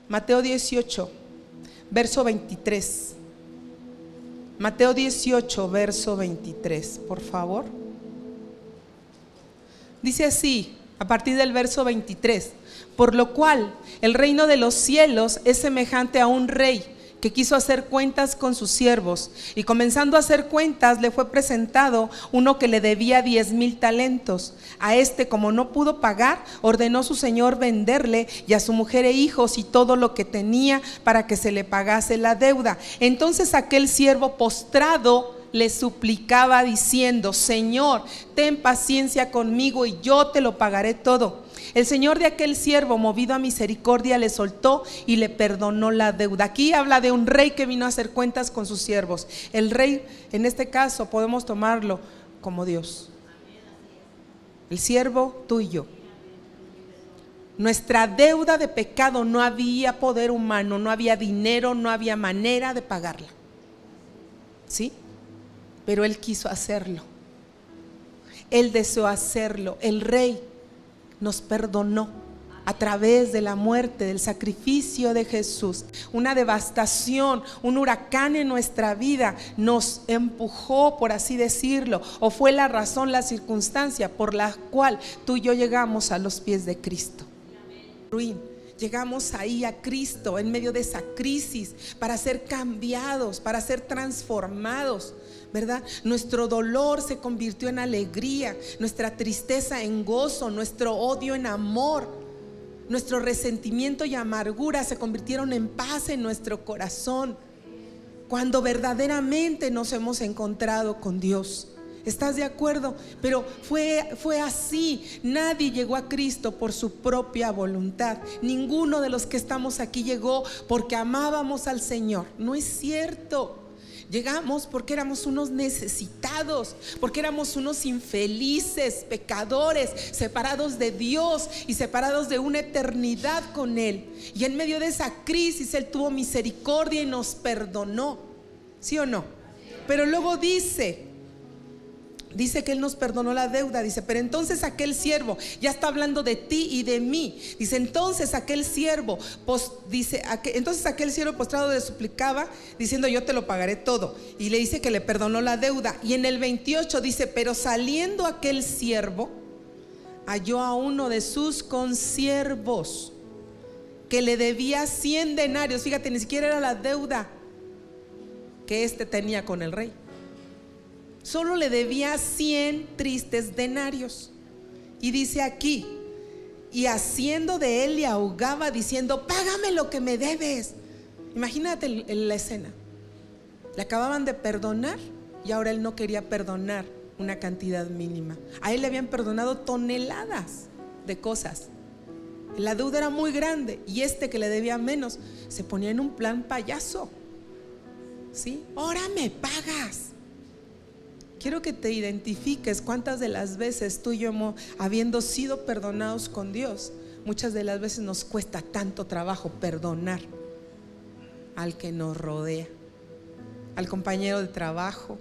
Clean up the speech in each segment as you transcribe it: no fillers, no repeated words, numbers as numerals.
Mateo 18, verso 23. Mateo 18, verso 23, por favor. Dice así, a partir del verso 23: por lo cual el reino de los cielos es semejante a un rey que quiso hacer cuentas con sus siervos, y comenzando a hacer cuentas le fue presentado uno que le debía 10,000 talentos. A este, como no pudo pagar, ordenó su señor venderle y a su mujer e hijos y todo lo que tenía, para que se le pagase la deuda. Entonces aquel siervo, postrado, le suplicaba diciendo: Señor, ten paciencia conmigo y yo te lo pagaré todo. El señor de aquel siervo, movido a misericordia, le soltó y le perdonó la deuda. Aquí habla de un rey que vino a hacer cuentas con sus siervos. El rey, en este caso, podemos tomarlo como Dios. El siervo, tú y yo. Nuestra deuda de pecado, no había poder humano, no había dinero, no había manera de pagarla. ¿Sí? Pero Él quiso hacerlo. Él deseó hacerlo. El rey nos perdonó a través de la muerte, del sacrificio de Jesús. Una devastación, un huracán en nuestra vida nos empujó, por así decirlo, o fue la razón, la circunstancia por la cual tú y yo llegamos a los pies de Cristo. Llegamos ahí a Cristo en medio de esa crisis para ser cambiados, para ser transformados, ¿verdad? Nuestro dolor se convirtió en alegría, nuestra tristeza en gozo, nuestro odio en amor, nuestro resentimiento y amargura se convirtieron en paz en nuestro corazón, cuando verdaderamente nos hemos encontrado con Dios. ¿Estás de acuerdo? Pero fue así. Nadie llegó a Cristo por su propia voluntad. Ninguno de los que estamos aquí llegó porque amábamos al Señor. No es cierto. Llegamos porque éramos unos necesitados, porque éramos unos infelices, pecadores, separados de Dios y separados de una eternidad con Él. Y en medio de esa crisis Él tuvo misericordia y nos perdonó. ¿Sí o no? Pero luego dice que Él nos perdonó la deuda. Dice: pero entonces aquel siervo, ya está hablando de ti y de mí. Dice: entonces aquel siervo postrado le suplicaba diciendo: yo te lo pagaré todo. Y le dice que le perdonó la deuda. Y en el 28 dice: pero saliendo aquel siervo, halló a uno de sus consiervos que le debía 100 denarios. Fíjate, ni siquiera era la deuda que éste tenía con el rey. Solo le debía 100 tristes denarios. Y dice aquí: y haciendo de él le ahogaba diciendo: págame lo que me debes. Imagínate la escena. Le acababan de perdonar y ahora él no quería perdonar una cantidad mínima. A él le habían perdonado toneladas de cosas. La deuda era muy grande y este que le debía menos se ponía en un plan payaso. ¿Sí? Ahora me pagas. Quiero que te identifiques cuántas de las veces tú y yo, habiendo sido perdonados con Dios, muchas de las veces nos cuesta tanto trabajo perdonar al que nos rodea, al compañero de trabajo,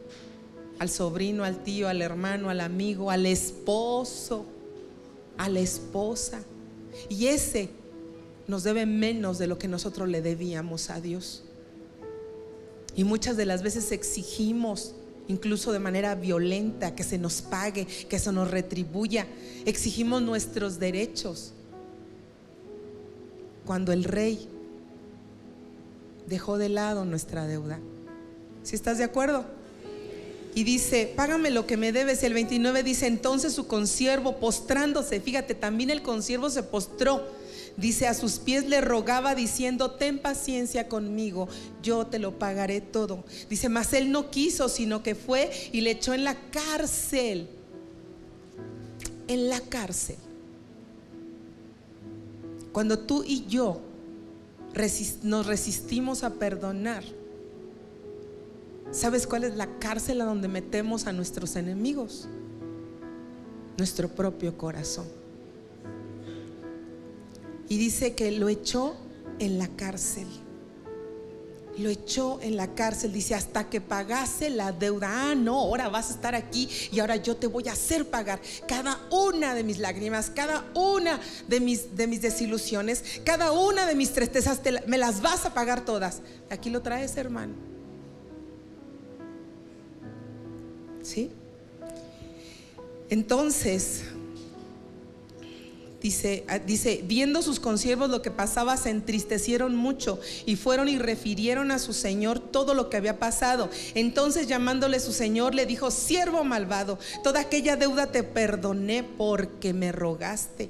al sobrino, al tío, al hermano, al amigo, al esposo, a la esposa. Y ese nos debe menos de lo que nosotros le debíamos a Dios. Y muchas de las veces exigimos, incluso de manera violenta, que se nos pague, que se nos retribuya. Exigimos nuestros derechos, cuando el rey dejó de lado nuestra deuda. ¿Sí estás de acuerdo? Y dice: págame lo que me debes. El 29 dice: entonces su consiervo, postrándose, fíjate, también el consiervo se postró. Dice: a sus pies le rogaba diciendo: ten paciencia conmigo, yo te lo pagaré todo. Dice: mas él no quiso, sino que fue y le echó en la cárcel. En la cárcel. Cuando tú y yo nos resistimos a perdonar, ¿sabes cuál es la cárcel a donde metemos a nuestros enemigos? Nuestro propio corazón. Y dice que lo echó en la cárcel. Lo echó en la cárcel, dice, hasta que pagase la deuda. Ah, no, ahora vas a estar aquí y ahora yo te voy a hacer pagar cada una de mis lágrimas, cada una de mis desilusiones, cada una de mis tristezas, me las vas a pagar todas. Aquí lo traes, hermano. ¿Sí? Entonces Dice, viendo sus consiervos lo que pasaba, se entristecieron mucho y fueron y refirieron a su señor todo lo que había pasado. Entonces, llamándole su señor, le dijo: siervo malvado, toda aquella deuda te perdoné porque me rogaste.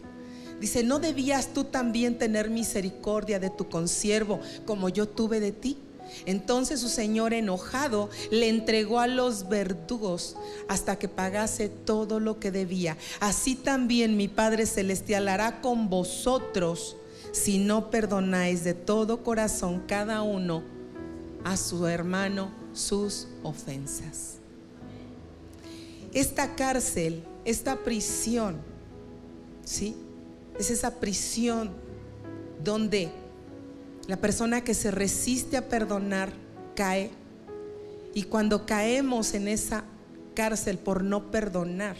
Dice: ¿no debías tú también tener misericordia de tu consiervo como yo tuve de ti? Entonces su señor, enojado, le entregó a los verdugos hasta que pagase todo lo que debía. Así también mi Padre Celestial hará con vosotros si no perdonáis de todo corazón cada uno a su hermano sus ofensas. Esta cárcel, esta prisión, ¿sí? Es esa prisión donde la persona que se resiste a perdonar cae. Y cuando caemos en esa cárcel por no perdonar,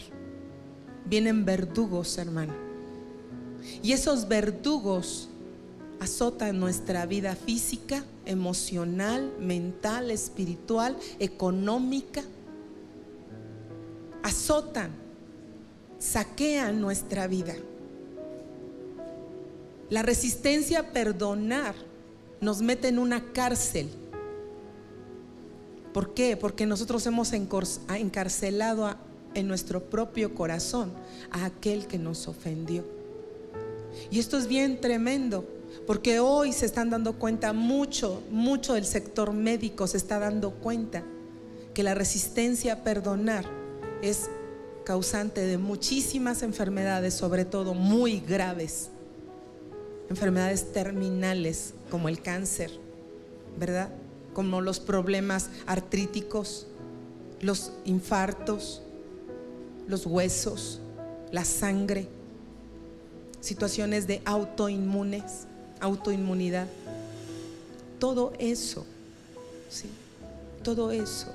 vienen verdugos, hermano. Y esos verdugos azotan nuestra vida física, emocional, mental, espiritual, económica. Azotan, saquean nuestra vida. La resistencia a perdonar nos mete en una cárcel. ¿Por qué? Porque nosotros hemos encarcelado en nuestro propio corazón a aquel que nos ofendió. Y esto es bien tremendo, porque hoy se están dando cuenta, mucho del sector médico se está dando cuenta que la resistencia a perdonar es causante de muchísimas enfermedades, sobre todo muy graves. Enfermedades terminales como el cáncer, ¿verdad? Como los problemas artríticos, los infartos, los huesos, la sangre, situaciones de autoinmunidad. Todo eso, ¿sí? Todo eso.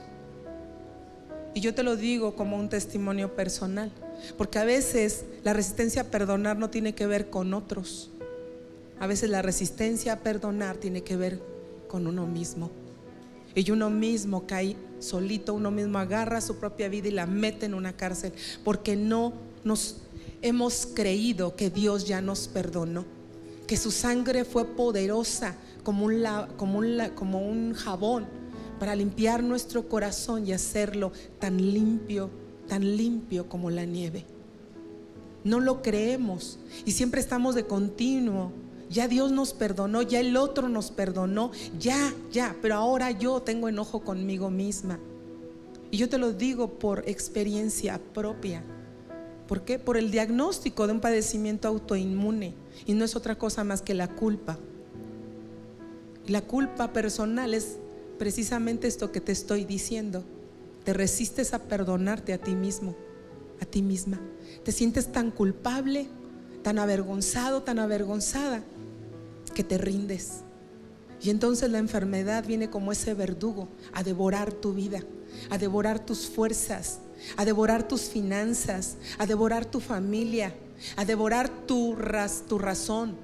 Y yo te lo digo como un testimonio personal, porque a veces la resistencia a perdonar no tiene que ver con otros. A veces la resistencia a perdonar tiene que ver con uno mismo. Y uno mismo cae solito, uno mismo agarra su propia vida y la mete en una cárcel, porque no nos hemos creído que Dios ya nos perdonó, que su sangre fue poderosa como un jabón para limpiar nuestro corazón y hacerlo tan limpio como la nieve. No lo creemos y siempre estamos de continuo. Ya Dios nos perdonó, ya el otro nos perdonó, ya, pero ahora yo tengo enojo conmigo misma. Y yo te lo digo por experiencia propia. ¿Por qué? Por el diagnóstico de un padecimiento autoinmune. Y no es otra cosa más que la culpa. Y la culpa personal es precisamente esto que te estoy diciendo. Te resistes a perdonarte a ti mismo, a ti misma. Te sientes tan culpable, tan avergonzado, tan avergonzada, que te rindes. Y entonces la enfermedad viene como ese verdugo a devorar tu vida, a devorar tus fuerzas, a devorar tus finanzas, a devorar tu familia, a devorar tu razón.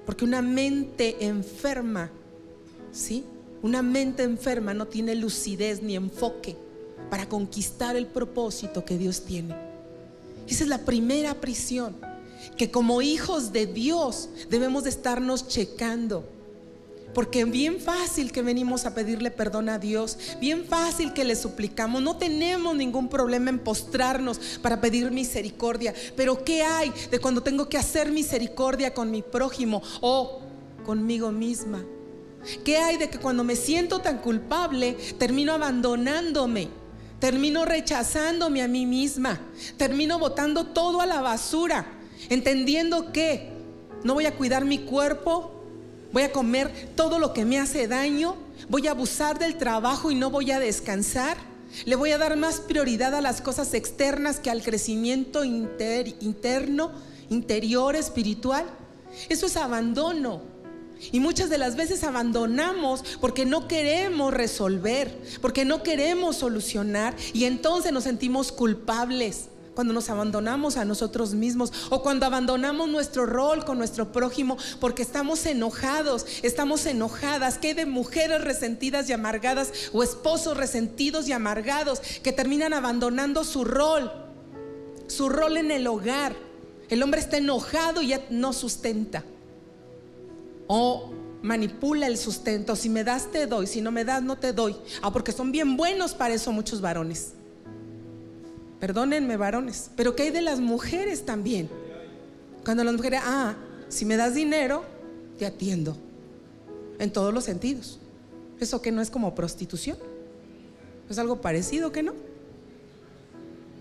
Porque una mente enferma, ¿sí? Una mente enferma no tiene lucidez ni enfoque para conquistar el propósito que Dios tiene. Esa es la primera prisión que como hijos de Dios debemos de estarnos checando. Porque bien fácil que venimos a pedirle perdón a Dios, bien fácil que le suplicamos, no tenemos ningún problema en postrarnos para pedir misericordia. Pero ¿qué hay de cuando tengo que hacer misericordia con mi prójimo o conmigo misma? ¿Qué hay de que cuando me siento tan culpable termino abandonándome? Termino rechazándome a mí misma, termino botando todo a la basura, entendiendo que no voy a cuidar mi cuerpo, voy a comer todo lo que me hace daño, voy a abusar del trabajo y no voy a descansar, le voy a dar más prioridad a las cosas externas que al crecimiento interior, espiritual. Eso es abandono. Y muchas de las veces abandonamos porque no queremos resolver, porque no queremos solucionar, y entonces nos sentimos culpables cuando nos abandonamos a nosotros mismos, o cuando abandonamos nuestro rol con nuestro prójimo porque estamos enojados, estamos enojadas. ¿Qué hay de mujeres resentidas y amargadas, o esposos resentidos y amargados que terminan abandonando su rol en el hogar? El hombre está enojado y ya no sustenta, o manipula el sustento. Si me das te doy, si no me das no te doy. Porque son bien buenos para eso muchos varones. Perdónenme, varones, pero ¿qué hay de las mujeres también? Cuando las mujeres, si me das dinero te atiendo, en todos los sentidos. ¿Eso que no es como prostitución? ¿Es algo parecido, que no?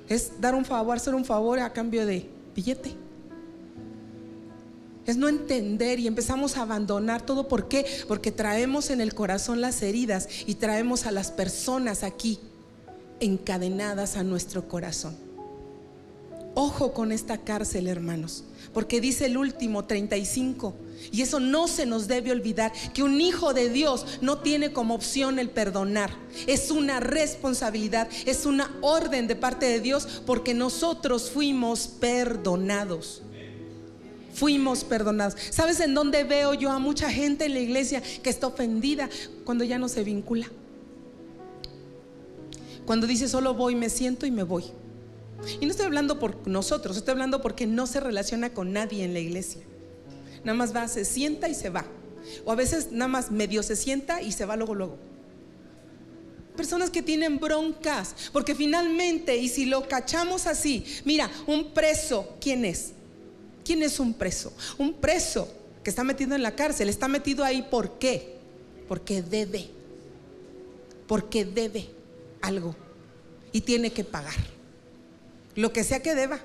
Es dar un favor, hacer un favor a cambio de billete. Es no entender, y empezamos a abandonar todo. ¿Por qué? Porque traemos en el corazón las heridas, y traemos a las personas aquí encadenadas a nuestro corazón. Ojo con esta cárcel, hermanos, porque dice el último 35, y eso no se nos debe olvidar, que un hijo de Dios no tiene como opción el perdonar. Es una responsabilidad, es una orden de parte de Dios, porque nosotros fuimos perdonados. Fuimos perdonados. ¿Sabes en dónde veo yo a mucha gente en la iglesia que está ofendida? Cuando ya no se vincula, cuando dice solo voy, me siento y me voy. Y no estoy hablando por nosotros, estoy hablando porque no se relaciona con nadie en la iglesia. Nada más va, se sienta y se va. O a veces nada más medio se sienta y se va luego. Personas que tienen broncas, porque finalmente, y si lo cachamos así, mira, un preso, ¿quién es? ¿Quién es un preso? Un preso que está metido en la cárcel, está metido ahí, ¿por qué? Porque debe algo y tiene que pagar lo que sea que deba.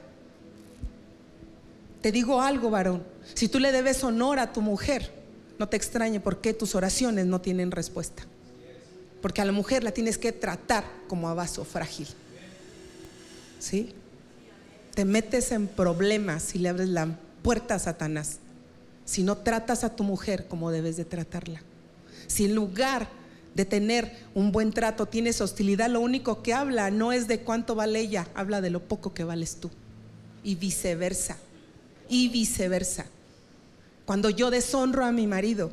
Te digo algo, varón, si tú le debes honor a tu mujer, no te extrañe por qué tus oraciones no tienen respuesta, porque a la mujer la tienes que tratar como a vaso frágil. ¿Sí? Te metes en problemas si le abres la puerta a Satanás, si no tratas a tu mujer como debes de tratarla. Si en lugar de tener un buen trato tienes hostilidad, lo único que habla no es de cuánto vale ella, habla de lo poco que vales tú, y viceversa. Cuando yo deshonro a mi marido,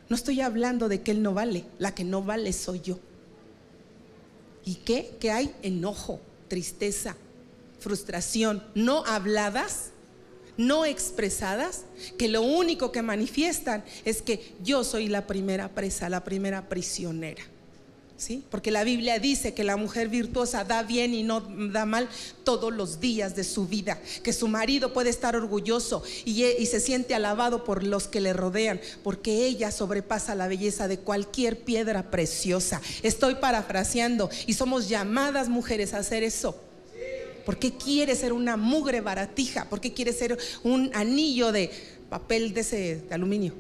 no estoy hablando de que él no vale, la que no vale soy yo. ¿Y qué? Que hay enojo, tristeza, frustración no habladas, no expresadas, que lo único que manifiestan es que yo soy la primera presa, la primera prisionera. ¿Sí? Porque la Biblia dice que la mujer virtuosa da bien y no da mal todos los días de su vida, que su marido puede estar orgulloso y se siente alabado por los que le rodean, porque ella sobrepasa la belleza de cualquier piedra preciosa. Estoy parafraseando, y somos llamadas, mujeres, a hacer eso. ¿Por qué quiere ser una mugre baratija? ¿Por qué quiere ser un anillo de papel de aluminio,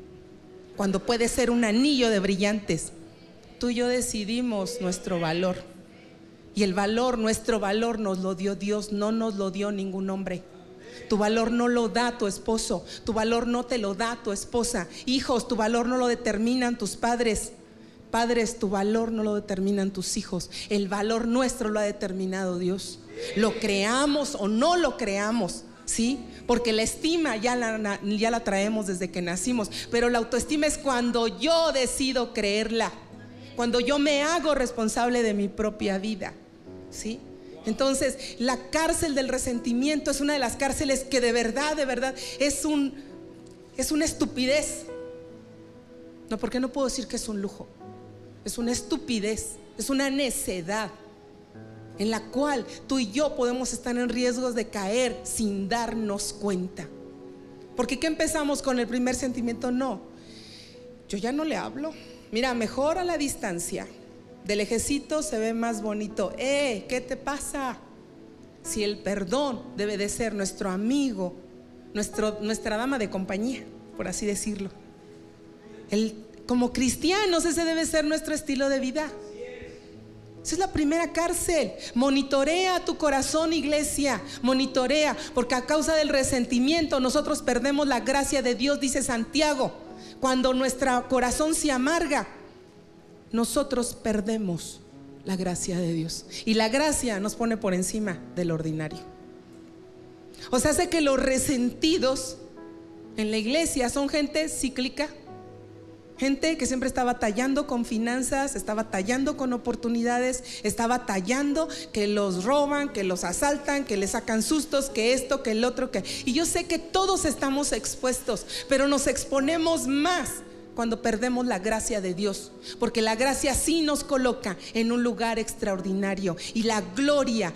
cuando puede ser un anillo de brillantes? Tú y yo decidimos nuestro valor, y el valor, nuestro valor nos lo dio Dios, no nos lo dio ningún hombre. Tu valor no lo da tu esposo, tu valor no te lo da tu esposa. Hijos, tu valor no lo determinan tus padres. Padres, tu valor no lo determinan tus hijos. El valor nuestro lo ha determinado Dios. Lo creamos o no lo creamos, ¿sí? Porque la estima ya la traemos desde que nacimos, pero la autoestima es cuando yo decido creerla, cuando yo me hago responsable de mi propia vida, ¿sí? Entonces, la cárcel del resentimiento es una de las cárceles que de verdad es una estupidez. No, porque no puedo decir que es un lujo. Es una estupidez, es una necedad en la cual tú y yo podemos estar en riesgos de caer sin darnos cuenta. Porque ¿qué empezamos con el primer sentimiento? No, yo ya no le hablo. Mira, mejor a la distancia. De lejecito se ve más bonito. ¿Qué te pasa? Si el perdón debe de ser nuestro amigo, nuestra dama de compañía, por así decirlo. Como cristianos, ese debe ser nuestro estilo de vida. Esa es la primera cárcel. Monitorea tu corazón, iglesia. Monitorea, porque a causa del resentimiento nosotros perdemos la gracia de Dios, dice Santiago cuando nuestro corazón se amarga, nosotros perdemos la gracia de Dios. Y la gracia nos pone por encima del ordinario. O sea, hace que los resentidos en la iglesia son gente cíclica, gente que siempre está batallando con finanzas, está batallando con oportunidades, está batallando que los roban, que los asaltan, que les sacan sustos, que esto, que el otro, que... Y yo sé que todos estamos expuestos, pero nos exponemos más cuando perdemos la gracia de Dios, porque la gracia sí nos coloca en un lugar extraordinario, y la gloria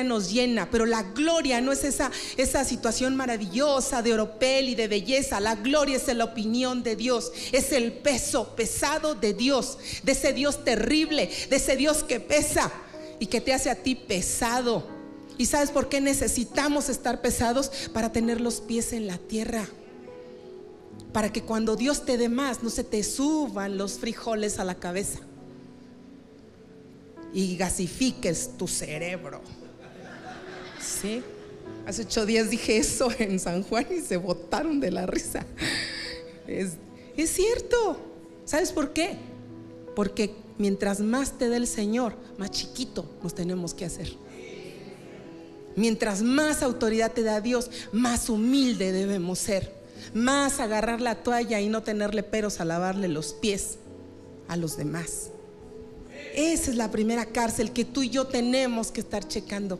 nos llena. Pero la gloria no es esa situación maravillosa de oropel y de belleza. La gloria es la opinión de Dios, es el peso pesado de Dios, de ese Dios terrible, de ese Dios que pesa y que te hace a ti pesado. ¿Y sabes por qué necesitamos estar pesados? Para tener los pies en la tierra, para que cuando Dios te dé más, no se te suban los frijoles a la cabeza y gasifiques tu cerebro. ¿Sí? Hace 8 días dije eso en San Juan y se botaron de la risa. Es cierto. ¿Sabes por qué? Porque mientras más te dé el Señor, más chiquito nos tenemos que hacer. Mientras más autoridad te da Dios, más humilde debemos ser. Más agarrar la toalla y no tenerle peros a lavarle los pies a los demás. Esa es la primera cárcel que tú y yo tenemos que estar checando.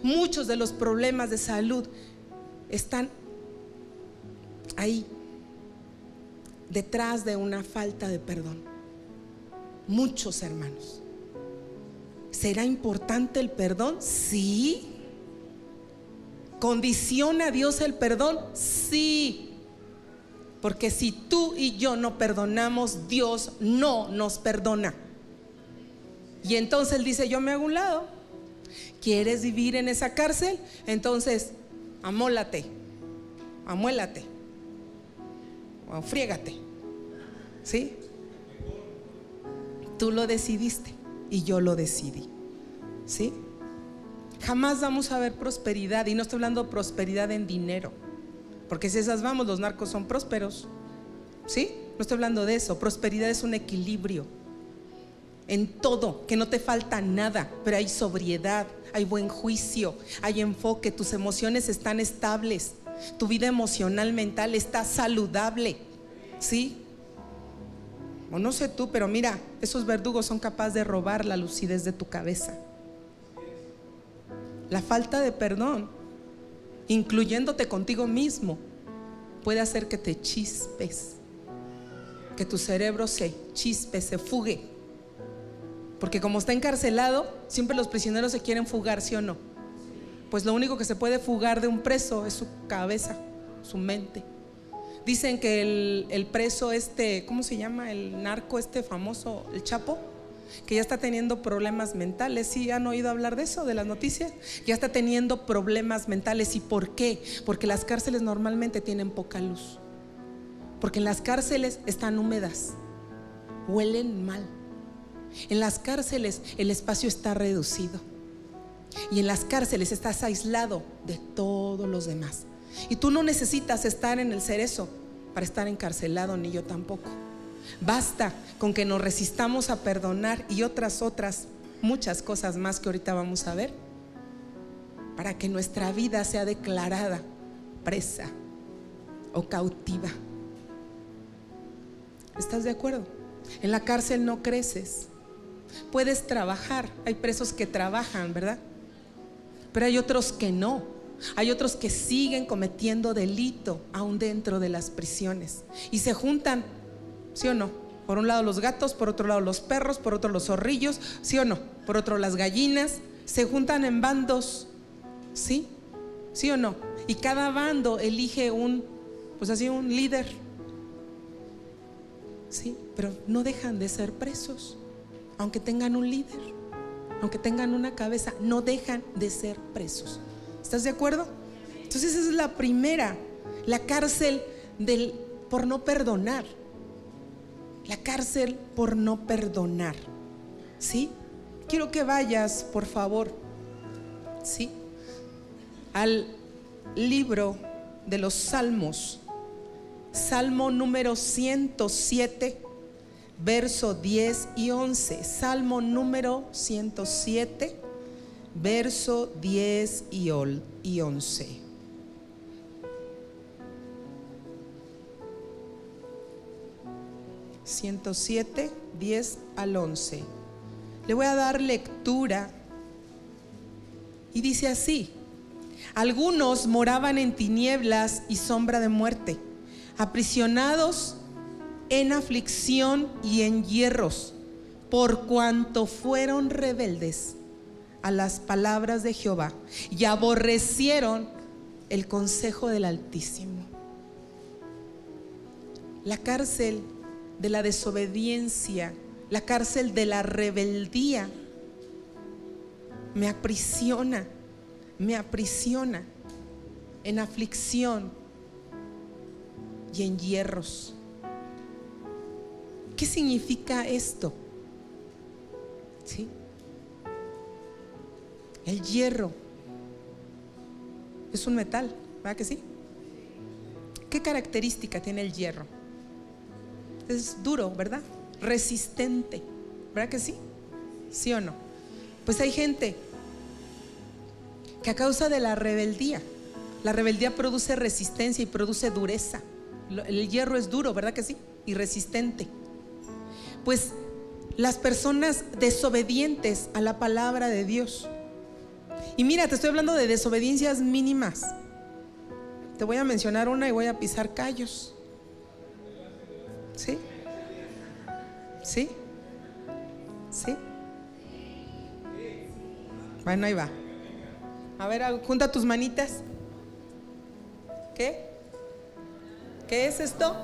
Muchos de los problemas de salud están ahí, detrás de una falta de perdón. Muchos, hermanos. ¿Será importante el perdón? Sí. ¿Condiciona a Dios el perdón? Sí. Porque si tú y yo no perdonamos, Dios no nos perdona. Y entonces Él dice: yo me hago un lado. ¿Quieres vivir en esa cárcel? Entonces amólate, amuélate o friégate. ¿Sí? Tú lo decidiste y yo lo decidí. ¿Sí? Jamás vamos a ver prosperidad, y no estoy hablando de prosperidad en dinero, porque si esas vamos, los narcos son prósperos. ¿Sí? No estoy hablando de eso. Prosperidad es un equilibrio en todo, que no te falta nada, pero hay sobriedad, hay buen juicio, hay enfoque, tus emociones están estables, tu vida emocional, mental está saludable. ¿Sí? O no sé tú, pero mira, esos verdugos son capaces de robar la lucidez de tu cabeza. La falta de perdón, incluyéndote contigo mismo, puede hacer que te chispes, que tu cerebro se chispe, se fugue. Porque como está encarcelado, siempre los prisioneros se quieren fugar, ¿sí o no? Pues lo único que se puede fugar de un preso es su cabeza, su mente. Dicen que el preso ¿cómo se llama? El narco famoso, el Chapo, que ya está teniendo problemas mentales. ¿Sí han oído hablar de eso, de las noticias? Ya está teniendo problemas mentales. ¿Y por qué? Porque las cárceles normalmente tienen poca luz, porque en las cárceles están húmedas, huelen mal. En las cárceles el espacio está reducido, y en las cárceles estás aislado de todos los demás. Y tú no necesitas estar en el cerezo para estar encarcelado, ni yo tampoco. Basta con que nos resistamos a perdonar y otras muchas cosas más que ahorita vamos a ver, para que nuestra vida sea declarada presa o cautiva. ¿Estás de acuerdo? En la cárcel no creces. Puedes trabajar, hay presos que trabajan, ¿verdad? Pero hay otros que no. Hay otros que siguen cometiendo delito aún dentro de las prisiones, y se juntan, ¿sí o no? Por un lado los gatos, por otro lado los perros, por otro los zorrillos, ¿sí o no? Por otro las gallinas, se juntan en bandos, ¿sí? ¿Sí o no? Y cada bando elige un líder, ¿sí? Pero no dejan de ser presos, aunque tengan un líder, aunque tengan una cabeza, no dejan de ser presos. ¿Estás de acuerdo? Entonces esa es la primera, la cárcel por no perdonar. La cárcel por no perdonar. ¿Sí? Quiero que vayas, por favor, ¿sí?, al libro de los Salmos, Salmo número 107, verso 10 y 11. Salmo número 107, verso 10 y 11. (107, 10 al 11). Le voy a dar lectura y dice así: algunos moraban en tinieblas y sombra de muerte, aprisionados en aflicción y en hierros, por cuanto fueron rebeldes a las palabras de Jehová y aborrecieron el consejo del Altísimo. La cárcel de la desobediencia, la cárcel de la rebeldía me aprisiona en aflicción y en hierros. ¿Qué significa esto? ¿Sí? El hierro es un metal, ¿verdad que sí? ¿Qué característica tiene el hierro? Es duro, ¿verdad? Resistente, ¿verdad que sí? ¿Sí o no? Pues hay gente que a causa de la rebeldía produce resistencia y produce dureza. El hierro es duro, ¿verdad que sí? Y resistente. Pues las personas desobedientes a la palabra de Dios. Y mira, te estoy hablando de desobediencias mínimas. Te voy a mencionar una y voy a pisar callos. ¿Sí? ¿Sí? ¿Sí? Bueno, ahí va. A ver, junta tus manitas. ¿Qué? ¿Qué es esto?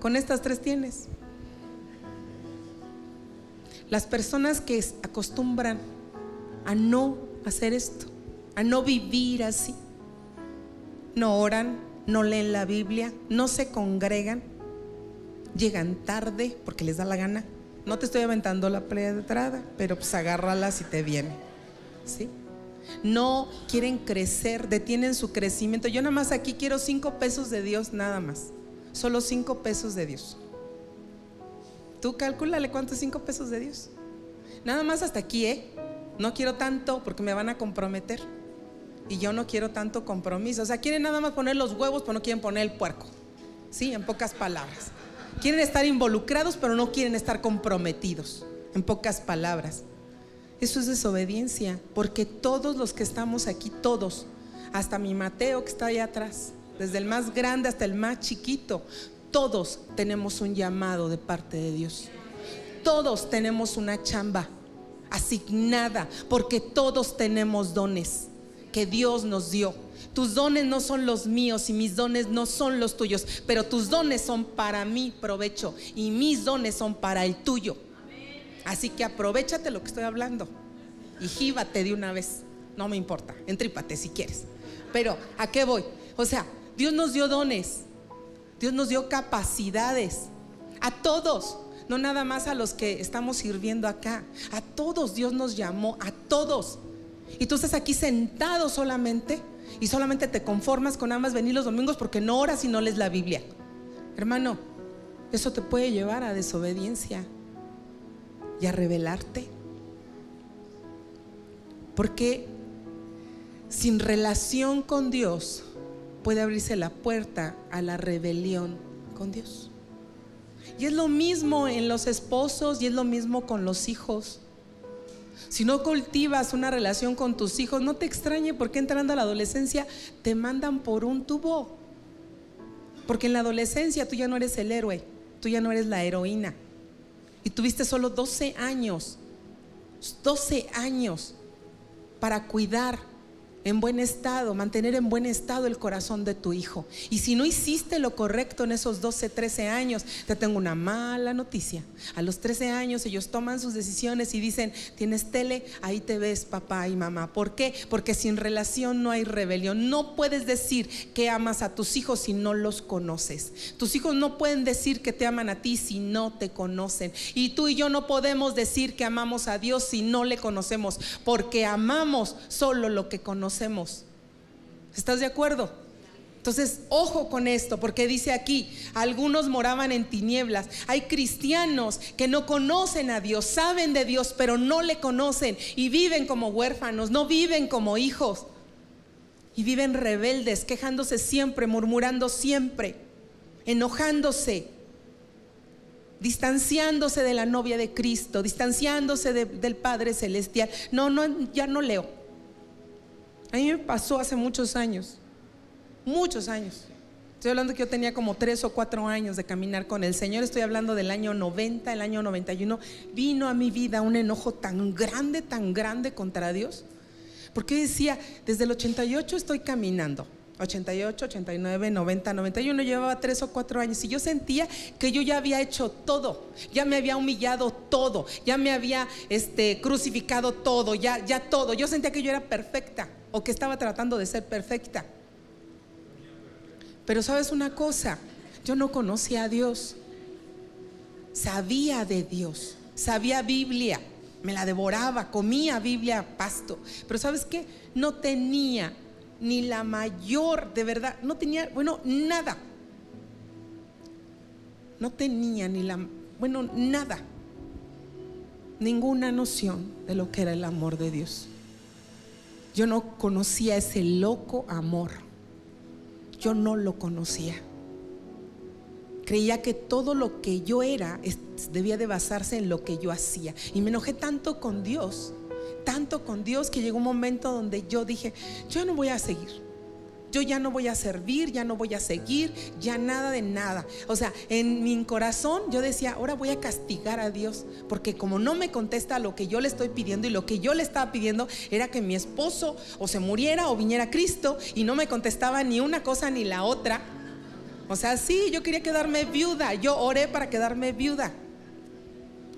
Con estas tres tienes. Las personas que acostumbran a no hacer esto, a no vivir así, no oran, no leen la Biblia, no se congregan, llegan tarde porque les da la gana. No te estoy aventando la pedrada, pero pues agárrala si te viene, ¿sí? No quieren crecer, detienen su crecimiento. Yo nada más aquí quiero 5 pesos de Dios, nada más. Solo 5 pesos de Dios. Tú cálculale cuánto es 5 pesos de Dios. Nada más hasta aquí, no quiero tanto porque me van a comprometer. Y yo no quiero tanto compromiso. O sea, quieren nada más poner los huevos, pero no quieren poner el puerco. Sí, en pocas palabras. Quieren estar involucrados, pero no quieren estar comprometidos. En pocas palabras. Eso es desobediencia. Porque todos los que estamos aquí, todos, hasta mi Mateo que está allá atrás, desde el más grande hasta el más chiquito, todos tenemos un llamado de parte de Dios. Todos tenemos una chamba asignada, porque todos tenemos dones que Dios nos dio. Tus dones no son los míos y mis dones no son los tuyos, pero tus dones son para mi provecho y mis dones son para el tuyo. Así que aprovechate lo que estoy hablando y gíbate de una vez. No me importa, entrípate si quieres. Pero ¿a qué voy? O sea, Dios nos dio dones, Dios nos dio capacidades a todos, no nada más a los que estamos sirviendo acá. A todos Dios nos llamó, a todos. Y tú estás aquí sentado solamente, y solamente te conformas con nada más venir los domingos porque no oras y no lees la Biblia. Hermano, eso te puede llevar a desobediencia y a rebelarte. Porque sin relación con Dios puede abrirse la puerta a la rebelión con Dios. Y es lo mismo en los esposos y es lo mismo con los hijos. Si no cultivas una relación con tus hijos, no te extrañe porque entrando a la adolescencia te mandan por un tubo. Porque en la adolescencia tú ya no eres el héroe, tú ya no eres la heroína. Y tuviste solo 12 años para cuidar en buen estado, mantener en buen estado el corazón de tu hijo. Y si no hiciste lo correcto en esos 12, 13 años, te tengo una mala noticia. A los 13 años ellos toman sus decisiones y dicen: tienes tele, ahí te ves papá y mamá. ¿Por qué? Porque sin relación no hay rebelión. No puedes decir que amas a tus hijos si no los conoces. Tus hijos no pueden decir que te aman a ti si no te conocen. Y tú y yo no podemos decir que amamos a Dios si no le conocemos, porque amamos solo lo que conocemos. ¿Estás de acuerdo? Entonces, ojo con esto, porque dice aquí: algunos moraban en tinieblas. Hay cristianos que no conocen a Dios, saben de Dios, pero no le conocen y viven como huérfanos, no viven como hijos, y viven rebeldes, quejándose siempre, murmurando siempre, enojándose, distanciándose de la novia de Cristo, distanciándose del Padre Celestial. Ya no leo. A mí me pasó hace muchos años. Estoy hablando que yo tenía como 3 o 4 años de caminar con el Señor. Estoy hablando del año 90, el año 91. Vino a mi vida un enojo tan grande contra Dios, porque decía: desde el 88 estoy caminando, 88, 89, 90, 91, llevaba 3 o 4 años y yo sentía que yo ya había hecho todo, ya me había humillado todo, ya me había crucificado todo, ya todo. Yo sentía que yo era perfecta, o que estaba tratando de ser perfecta. Pero sabes una cosa, yo no conocía a Dios. Sabía de Dios, sabía Biblia, me la devoraba, comía Biblia a pasto. Pero ¿sabes qué? No tenía ni la mayor, de verdad, no tenía, nada. No tenía nada, ninguna noción de lo que era el amor de Dios. Yo no conocía ese loco amor. Yo no lo conocía. Creía que todo lo que yo era debía de basarse en lo que yo hacía. Y me enojé tanto con Dios, que llegó un momento donde yo dije: yo no voy a seguir. Yo ya no voy a servir, ya no voy a seguir, ya nada de nada. O sea, en mi corazón yo decía: ahora voy a castigar a Dios, porque como no me contesta lo que yo le estoy pidiendo, y lo que yo le estaba pidiendo era que mi esposo o se muriera o viniera Cristo, y no me contestaba ni una cosa ni la otra. O sea, sí, yo quería quedarme viuda. Yo oré para quedarme viuda,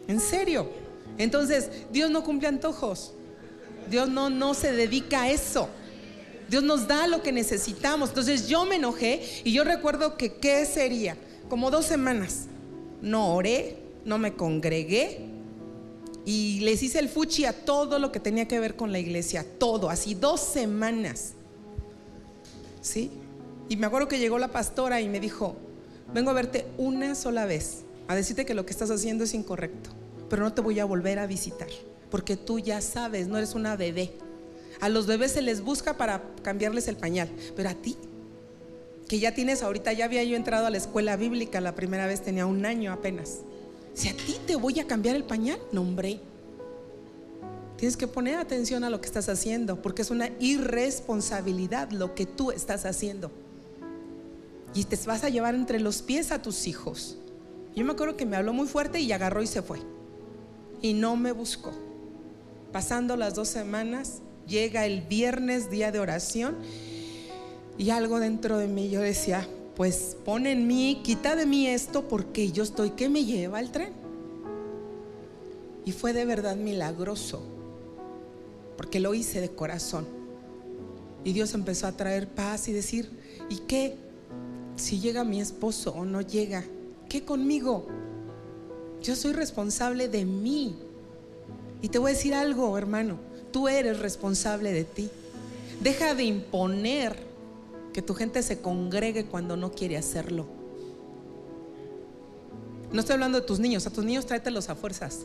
en serio. Entonces, Dios no cumple antojos. Dios no se dedica a eso. Dios nos da lo que necesitamos. Entonces yo me enojé y yo recuerdo que ¿qué sería? Como 2 semanas no oré, no me congregué y les hice el fuchi a todo lo que tenía que ver con la iglesia, todo, así 2 semanas. ¿Sí? Y me acuerdo que llegó la pastora y me dijo: vengo a verte una sola vez, a decirte que lo que estás haciendo es incorrecto, pero no te voy a volver a visitar, porque tú ya sabes, no eres una bebé. A los bebés se les busca para cambiarles el pañal, pero a ti, que ya tienes ahorita, ya había yo entrado a la escuela bíblica la primera vez, tenía 1 año apenas. Si a ti te voy a cambiar el pañal, no, hombre. Tienes que poner atención a lo que estás haciendo, porque es una irresponsabilidad lo que tú estás haciendo, y te vas a llevar entre los pies a tus hijos. Yo me acuerdo que me habló muy fuerte y agarró y se fue, y no me buscó. Pasando las 2 semanas, llega el viernes, día de oración, y algo dentro de mí, yo decía: pues pon en mí, quita de mí esto, porque yo estoy que me lleva el tren. Y fue de verdad milagroso, porque lo hice de corazón. Y Dios empezó a traer paz y decir: ¿y qué? Si llega mi esposo o no llega, ¿qué conmigo? Yo soy responsable de mí. Y te voy a decir algo, hermano: tú eres responsable de ti. Deja de imponer que tu gente se congregue cuando no quiere hacerlo. No estoy hablando de tus niños. A tus niños tráetelos a fuerzas,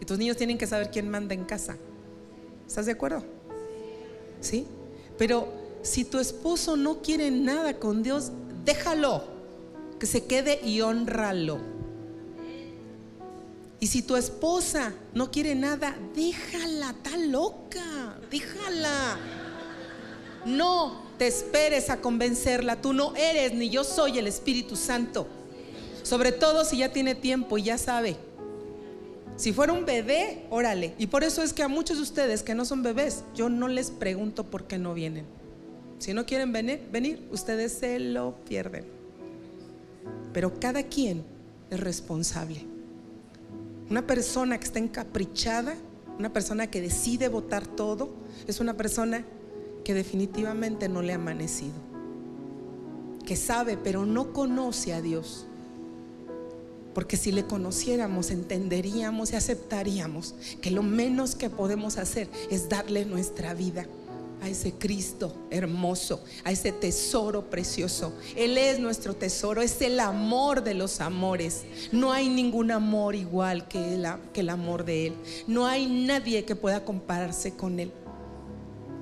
y tus niños tienen que saber quién manda en casa. ¿Estás de acuerdo? ¿Sí? Pero si tu esposo no quiere nada con Dios, déjalo que se quede y hónralo. Y si tu esposa no quiere nada, déjala, está loca, déjala. No te esperes a convencerla. Tú no eres, ni yo soy el Espíritu Santo. Sobre todo si ya tiene tiempo y ya sabe. Si fuera un bebé, órale. Y por eso es que a muchos de ustedes que no son bebés, yo no les pregunto por qué no vienen. Si no quieren venir, ustedes se lo pierden. Pero cada quien es responsable. Una persona que está encaprichada, una persona que decide botar todo, es una persona que definitivamente no le ha amanecido, que sabe pero no conoce a Dios. Porque si le conociéramos, entenderíamos y aceptaríamos que lo menos que podemos hacer es darle nuestra vida a ese Cristo hermoso, a ese tesoro precioso. Él es nuestro tesoro, es el amor de los amores. No hay ningún amor igual que el amor de Él. No hay nadie que pueda compararse con Él.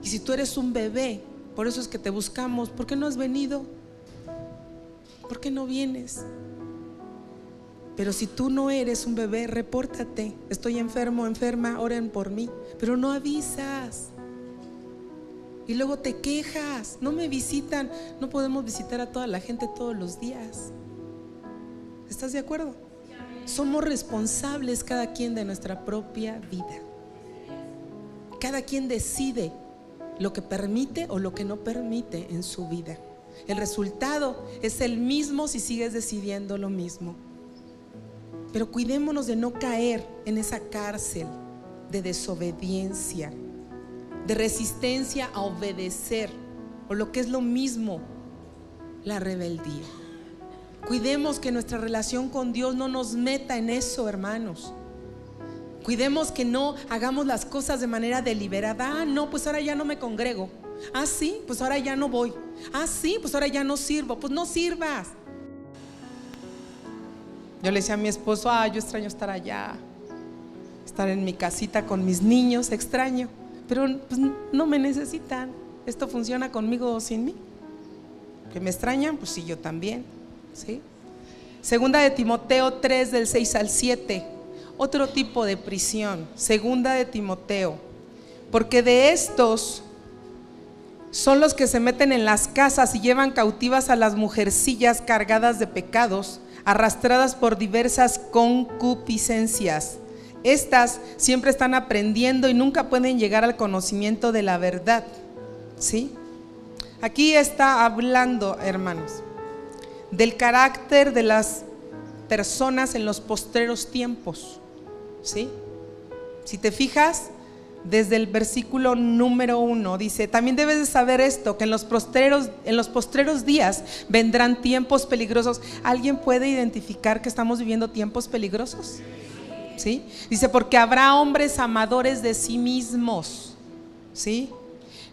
Y si tú eres un bebé, por eso es que te buscamos. ¿Por qué no has venido? ¿Por qué no vienes? Pero si tú no eres un bebé, repórtate. Estoy enfermo, enferma, oren por mí. Pero no avisas. Y luego te quejas. No me visitan. No podemos visitar a toda la gente todos los días. ¿Estás de acuerdo? Somos responsables cada quien de nuestra propia vida. Cada quien decide lo que permite o lo que no permite en su vida. El resultado es el mismo si sigues decidiendo lo mismo. Pero cuidémonos de no caer en esa cárcel de desobediencia, de resistencia a obedecer, o lo que es lo mismo, la rebeldía. Cuidemos que nuestra relación con Dios no nos meta en eso, hermanos. Cuidemos que no hagamos las cosas de manera deliberada. Ah, no, pues ahora ya no me congrego. Ah, sí, pues ahora ya no voy. Ah, sí, pues ahora ya no sirvo. Pues no sirvas. Yo le decía a mi esposo, yo extraño estar allá, estar en mi casita con mis niños, extraño. Pero pues, no me necesitan. Esto funciona conmigo o sin mí. Que me extrañan, pues sí, yo también, ¿sí? Segunda de Timoteo 3 del 6 al 7. Otro tipo de prisión. Segunda de Timoteo. Porque de estos son los que se meten en las casas y llevan cautivas a las mujercillas cargadas de pecados, arrastradas por diversas concupiscencias. Estas siempre están aprendiendo y nunca pueden llegar al conocimiento de la verdad. ¿Sí? Aquí está hablando, hermanos, del carácter de las personas en los postreros tiempos. ¿Sí? Si te fijas, desde el versículo número 1 dice: también debes de saber esto, que en los postreros días vendrán tiempos peligrosos. ¿Alguien puede identificar que estamos viviendo tiempos peligrosos? ¿Sí? Dice, porque habrá hombres amadores de sí mismos. ¿Sí?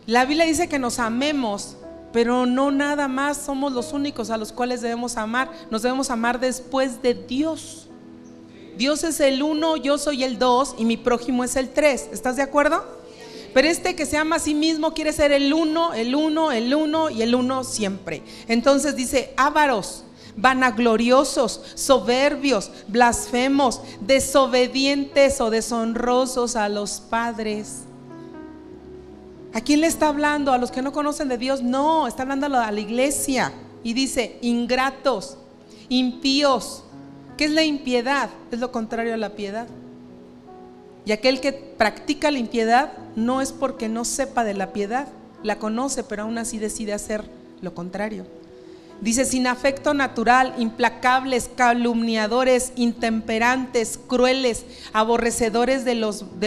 La Biblia dice que nos amemos, pero no nada más somos los únicos a los cuales debemos amar. Nos debemos amar después de Dios. Dios es el 1, yo soy el 2 y mi prójimo es el 3. ¿Estás de acuerdo? Pero este que se ama a sí mismo quiere ser el 1, el 1, el 1 y el 1 siempre. Entonces dice: ávaros, vanagloriosos, soberbios, blasfemos, desobedientes o deshonrosos a los padres. ¿A quién le está hablando? ¿A los que no conocen de Dios? No, está hablando a la iglesia. Y dice: ingratos, impíos. ¿Qué es la impiedad? Es lo contrario a la piedad. Y aquel que practica la impiedad no es porque no sepa de la piedad, la conoce, pero aún así decide hacer lo contrario. Dice: sin afecto natural, implacables, calumniadores, intemperantes, crueles, aborrecedores de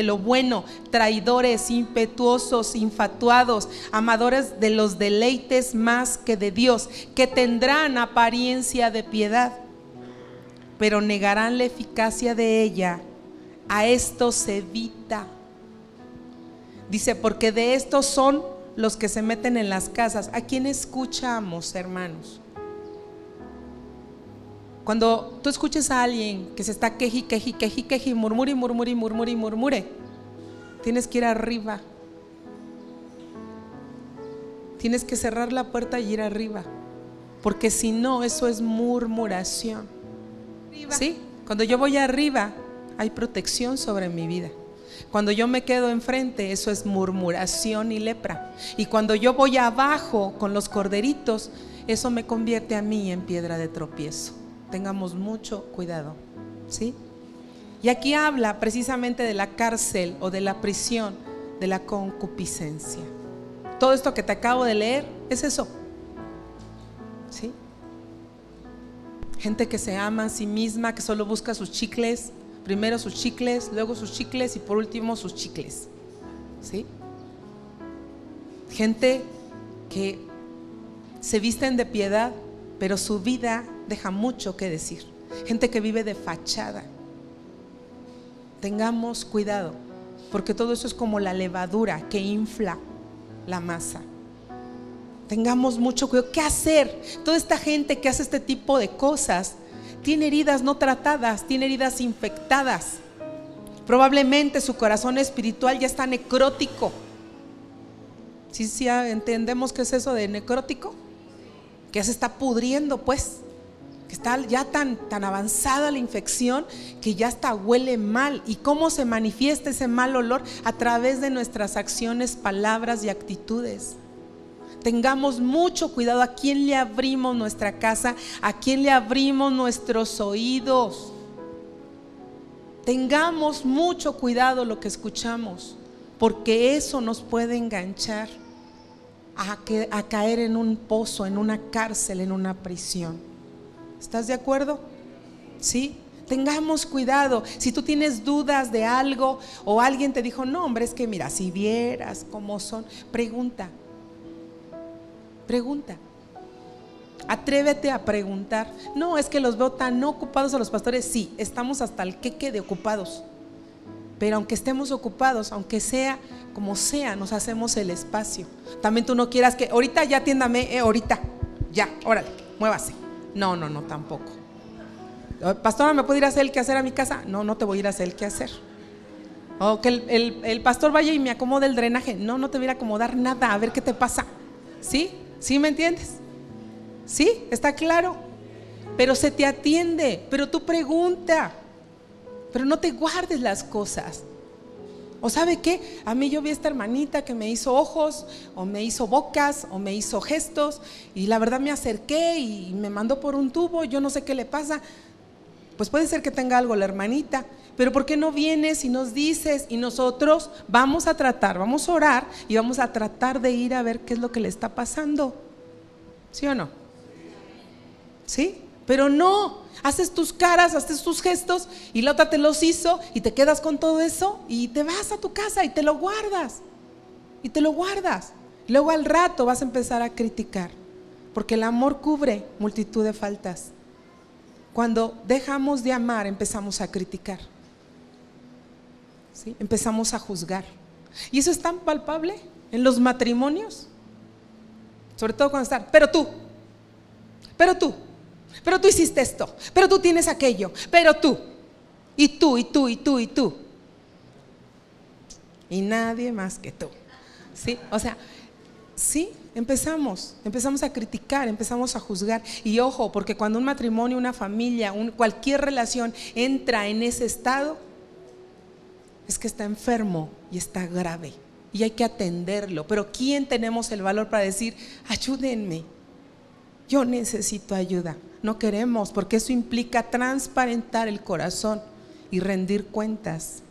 lo bueno, traidores, impetuosos, infatuados, amadores de los deleites más que de Dios, que tendrán apariencia de piedad, pero negarán la eficacia de ella. A esto se evita. Dice: porque de estos son los que se meten en las casas. ¿A quién escuchamos, hermanos? Cuando tú escuches a alguien que se está queje, murmure, tienes que ir arriba. Tienes que cerrar la puerta y ir arriba, porque si no, eso es murmuración. ¿Sí? Cuando yo voy arriba, hay protección sobre mi vida. Cuando yo me quedo enfrente, eso es murmuración y lepra. Y cuando yo voy abajo con los corderitos, eso me convierte a mí en piedra de tropiezo. Tengamos mucho cuidado. ¿Sí? Y aquí habla precisamente de la cárcel o de la prisión de la concupiscencia. Todo esto que te acabo de leer es eso, ¿sí? Gente que se ama a sí misma, que solo busca sus chicles, primero sus chicles, luego sus chicles y por último sus chicles, ¿sí? Gente que se visten de piedad, pero su vida deja mucho que decir. Gente que vive de fachada. Tengamos cuidado, porque todo eso es como la levadura que infla la masa. Tengamos mucho cuidado. ¿Qué hacer? Toda esta gente que hace este tipo de cosas tiene heridas no tratadas, tiene heridas infectadas. Probablemente su corazón espiritual ya está necrótico. ¿Sí entendemos qué es eso de necrótico? Que ya se está pudriendo, pues, que está ya tan avanzada la infección que ya hasta huele mal. ¿Y cómo se manifiesta ese mal olor? A través de nuestras acciones, palabras y actitudes. Tengamos mucho cuidado a quién le abrimos nuestra casa, a quién le abrimos nuestros oídos. Tengamos mucho cuidado lo que escuchamos, porque eso nos puede enganchar a caer en un pozo, en una cárcel, en una prisión. ¿Estás de acuerdo? ¿Sí? Tengamos cuidado. Si tú tienes dudas de algo o alguien te dijo, no hombre, es que mira, si vieras cómo son, pregunta. Atrévete a preguntar. No, es que los veo tan ocupados a los pastores. Sí, estamos hasta el queque de ocupados, pero aunque estemos ocupados, aunque sea como sea, nos hacemos el espacio. También tú no quieras que ahorita ya atiéndame, ahorita, ya, órale, muévase. No, tampoco. Pastora, ¿me puede ir a hacer el quehacer a mi casa? No te voy a ir a hacer el quehacer. O que el pastor vaya y me acomode el drenaje. No te voy a ir a acomodar nada, a ver qué te pasa. ¿Sí? ¿Sí me entiendes? ¿Sí? ¿Está claro? Pero se te atiende, pero tú pregunta, pero no te guardes las cosas. ¿O sabe qué? A mí yo vi a esta hermanita que me hizo ojos, o me hizo bocas, o me hizo gestos, y la verdad me acerqué y me mandó por un tubo, yo no sé qué le pasa. Pues puede ser que tenga algo la hermanita, pero ¿por qué no vienes y nos dices? Y nosotros vamos a tratar, vamos a orar y vamos a tratar de ir a ver qué es lo que le está pasando. ¿Sí o no? ¿Sí? Pero no, haces tus caras, haces tus gestos y la otra te los hizo y te quedas con todo eso y te vas a tu casa y te lo guardas. Y te lo guardas. Luego al rato vas a empezar a criticar, porque el amor cubre multitud de faltas. Cuando dejamos de amar empezamos a criticar, ¿sí? Empezamos a juzgar. Y eso es tan palpable en los matrimonios, sobre todo cuando están, pero tú hiciste esto, pero tú tienes aquello, pero tú, y tú, y nadie más que tú, ¿sí? O sea, sí, empezamos a criticar, empezamos a juzgar. Y ojo, porque cuando un matrimonio, una familia, cualquier relación entra en ese estado, es que está enfermo y está grave y hay que atenderlo. Pero ¿quién tenemos el valor para decir, ayúdenme, yo necesito ayuda? No queremos, porque eso implica transparentar el corazón y rendir cuentas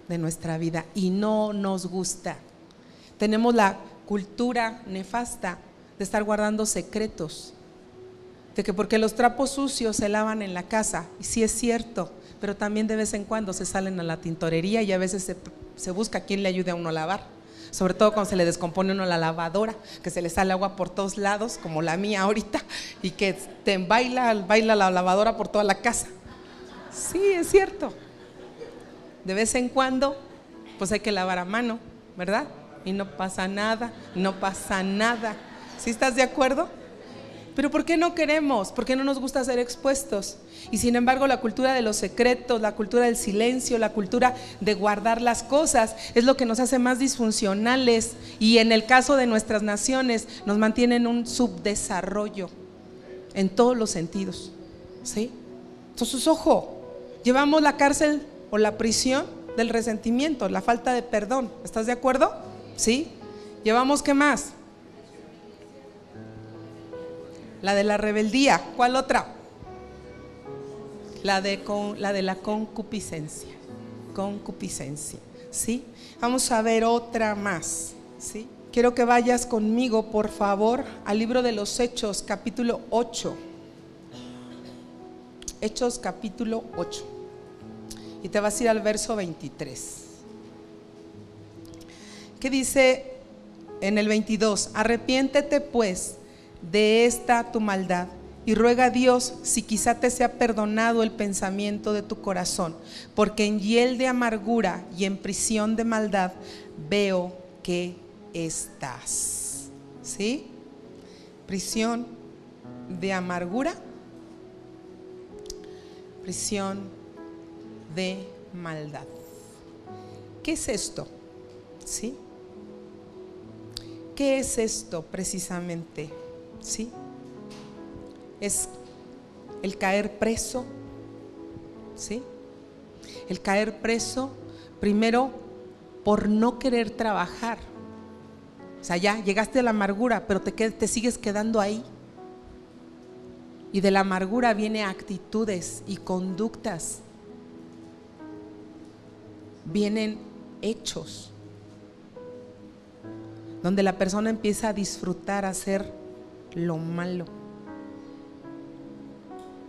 de nuestra vida, y no nos gusta. Tenemos la cultura nefasta de estar guardando secretos, de que porque los trapos sucios se lavan en la casa, y sí es cierto, pero también de vez en cuando se salen a la tintorería y a veces se busca quien le ayude a uno a lavar, sobre todo cuando se le descompone uno la lavadora, que se le sale agua por todos lados, como la mía ahorita, y que te baila la lavadora por toda la casa. Sí, es cierto. De vez en cuando pues hay que lavar a mano, ¿verdad? Y no pasa nada. ¿Sí estás de acuerdo? Pero ¿por qué no queremos? ¿Por qué no nos gusta ser expuestos? Y sin embargo la cultura de los secretos, la cultura del silencio, la cultura de guardar las cosas es lo que nos hace más disfuncionales, y en el caso de nuestras naciones nos mantiene en un subdesarrollo en todos los sentidos, ¿sí? Entonces, ojo, llevamos la cárcel o la prisión del resentimiento, la falta de perdón. ¿Estás de acuerdo? ¿Sí? Llevamos, ¿qué más? La de la rebeldía. ¿Cuál otra? La de la concupiscencia. Concupiscencia, ¿sí? Vamos a ver otra más, ¿sí? Quiero que vayas conmigo, por favor, al libro de los Hechos, capítulo 8. Hechos, capítulo 8. Y te vas a ir al verso 23. ¿Qué dice en el 22? Arrepiéntete pues de esta tu maldad y ruega a Dios si quizá te sea perdonado el pensamiento de tu corazón, porque en hiel de amargura y en prisión de maldad veo que estás. ¿Sí? Prisión de amargura, prisión de maldad. ¿Qué es esto? ¿Sí? ¿Qué es esto precisamente? ¿Sí? Es el caer preso, ¿sí? El caer preso, primero, por no querer trabajar. O sea, ya llegaste a la amargura, pero te sigues quedando ahí. Y de la amargura vienen actitudes y conductas, vienen hechos, donde la persona empieza a disfrutar, a hacer lo malo.